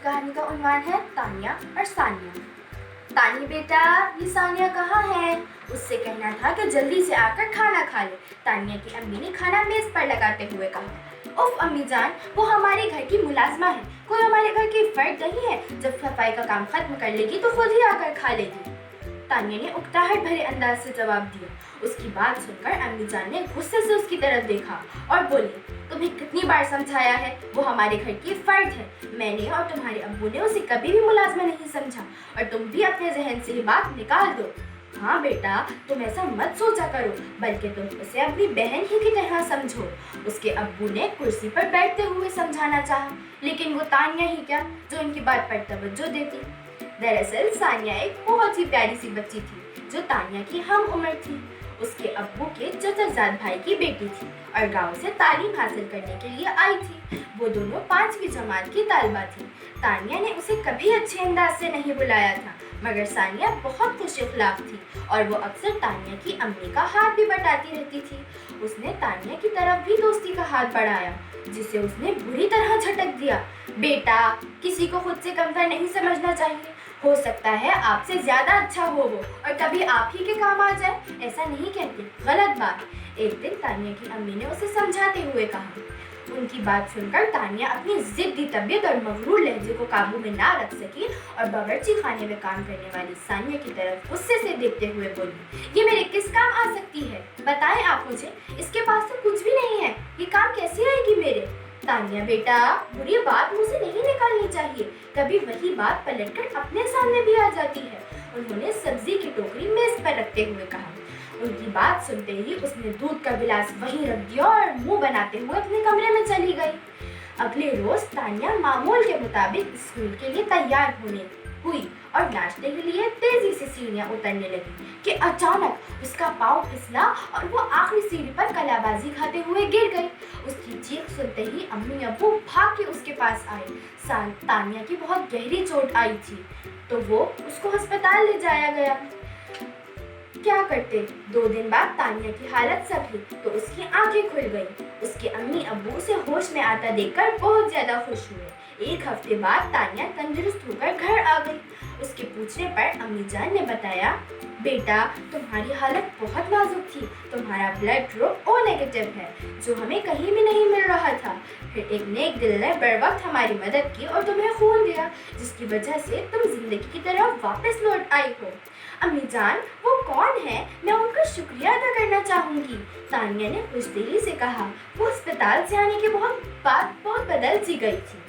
कहानी का उन्वान है तानिया और सानिया। तानी बेटा, ये सानिया कहाँ है? उससे कहना था कि जल्दी से आकर खाना खा ले। तानिया की अम्मी ने खाना मेज पर लगाते हुए कहा। उफ अम्मी जान, वो हमारे घर की मुलाजमा है, कोई हमारे घर की फर्द नहीं है। जब सफाई का काम खत्म कर लेगी तो खुद ही आकर खा लेगी। तानिया ने उकताहट भरे अंदाज से जवाब दिया। उसकी बात सुनकर अम्मी जान ने गुस्से से उसकी तरफ देखा और बोली, तुम्हें कितनी बार समझाया है, वो हमारे घर की फर्द है। मैंने और तुम्हारे अब्बू ने उसे कभी भी मुलाजमा नहीं समझा और तुम भी अपने जहन से ये बात निकाल दो। हाँ बेटा, तुम ऐसा मत सोचा करो, बल्कि तुम उसे अपनी बहन ही की तरह समझो। उसके अब्बू ने कुर्सी पर बैठते हुए समझाना चाहा, लेकिन वो तानिया ही क्या जो उनकी बात पर तवज्जो देती। दरअसल सानिया एक बहुत ही प्यारी सी बच्ची थी जो तानिया की हम उम्र थी। उसके अब्बू के चचरजाद भाई की बेटी थी और गांव से तालीम हासिल करने के लिए आई थी। वो दोनों 5वीं जमात की तालिबा थी। तानिया ने उसे कभी अच्छे अंदाज से नहीं बुलाया था, मगर सानिया बहुत खुश इखलाक थी और वो अक्सर तानिया की अम्मी का हाथ भी बटाती रहती थी। उसने तानिया की तरफ भी दोस्ती का हाथ बढ़ाया, जिसे उसने बुरी तरह झटक दिया। बेटा, किसी को खुद से कमतर नहीं समझना चाहिए। हो सकता है आपसे ज्यादा अच्छा हो वो और कभी आप ही के काम आ जाए, ऐसा नहीं कहते, गलत बात। एक दिन तानिया की अम्मी ने उसे समझाते हुए कहा। उनकी बात सुनकर तानिया अपनी जिद्दी तबीयत और मगरूर लहजे को काबू में ना रख सकी और बावर्ची खाने में काम करने वाली सानिया की तरफ गुस्से से देखते हुए बोली, ये मेरे किस काम आ सकती है? बताएं आप मुझे, इसके पास तो कुछ भी नहीं है, ये काम कैसे आएगी मेरे? तानिया बेटा, बुरी बात मुझसे नहीं निकालनी चाहिए, कभी वही बात पलटकर अपने सामने भी आ जाती है। उन्होंने सब्जी की टोकरी मेज पर रखते हुए कहा। उनकी बात सुनते ही उसने दूध का गिलास वहीं रख दिया और मुंह बनाते हुए अपने कमरे में चली गई। अगले रोज तानिया मामूल के मुताबिक स्कूल के लिए तैयार होने हुई और नाश्ते के लिए तेजी से सीढ़ियां उतरने लगी कि अचानक उसका पाँव फिसला और वो आखिरी सीढ़ी पर कलाबाजी खाते हुए गिर गई। उसकी चीख सुनते ही अम्मी अब्बू भाग के उसके पास आए। तानिया की बहुत गहरी चोट आई थी तो वो उसको अस्पताल ले जाया गया। क्या करते, 2 दिन बाद तानिया की हालत संभली तो उसकी आंखें खुल गईं। उसके अम्मी अब्बू उसे होश में आता देखकर बहुत ज्यादा खुश हुए। 1 हफ्ते बाद तानिया तंदुरुस्त होकर घर आ गई। उसके पूछने पर अम्मी जान ने बताया, बेटा तुम्हारी हालत बहुत नाजुक थी, तुम्हारा ब्लड ग्रुप O नेगेटिव है जो हमें कहीं भी नहीं मिल रहा था। फिर एक नेक दिल ने बर वक्त हमारी मदद की और तुम्हें खून दिया, जिसकी वजह से तुम जिंदगी की तरफ वापस लौट आई हो। अम्मी जान, वो कौन है? मैं उनका शुक्रिया अदा करना चाहूँगी, तानिया ने खुशदिली से कहा। वो अस्पताल से आने के बहुत बदल सी गई थी।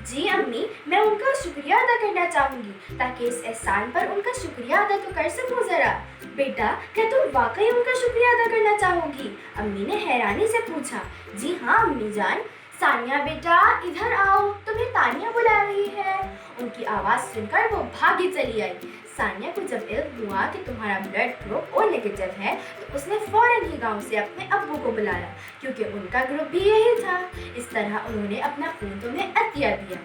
जी अम्मी, मैं उनका शुक्रिया अदा करना चाहूँगी ताकि इस एहसान पर उनका शुक्रिया अदा तो कर सकूँ ज़रा। बेटा, क्या तुम वाकई उनका शुक्रिया अदा करना चाहोगी? अम्मी ने हैरानी से पूछा। जी हाँ अम्मी जान। सानिया बेटा, इधर आओ, तुम्हें तानिया बुला रही है। उनकी आवाज़ सुनकर वो भागी चली आई। सानिया को जब इल्म हुआ कि तुम्हारा ब्लड ग्रुप O नेगेटिव है तो उसने फौरन ही गांव से अपने अब्बू को बुलाया, क्योंकि उनका ग्रुप भी यही था। इस तरह उन्होंने अपना खून तुम्हें अतिया दिया।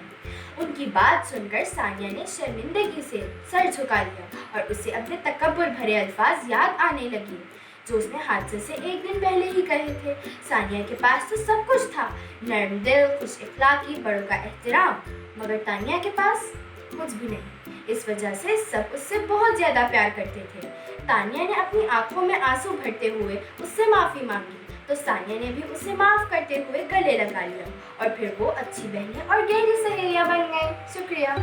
उनकी बात सुनकर सानिया ने शर्मिंदगी से सर झुका लिया और उसे अपने तकब्बुर भरे अल्फाज याद आने लगे जो उसने हादसे से 1 दिन पहले ही कहे थे। सानिया के पास तो सब कुछ था, नर्म दिल, खुश इखलाकी, बड़ों का एहतराम, मगर तानिया के पास कुछ भी नहीं। इस वजह से सब उससे बहुत ज्यादा प्यार करते थे। तानिया ने अपनी आंखों में आंसू भरते हुए उससे माफी मांगी तो सानिया ने भी उसे माफ करते हुए गले लगा लिया और फिर वो अच्छी बहनें और गहरी सहेलियां बन गए। शुक्रिया।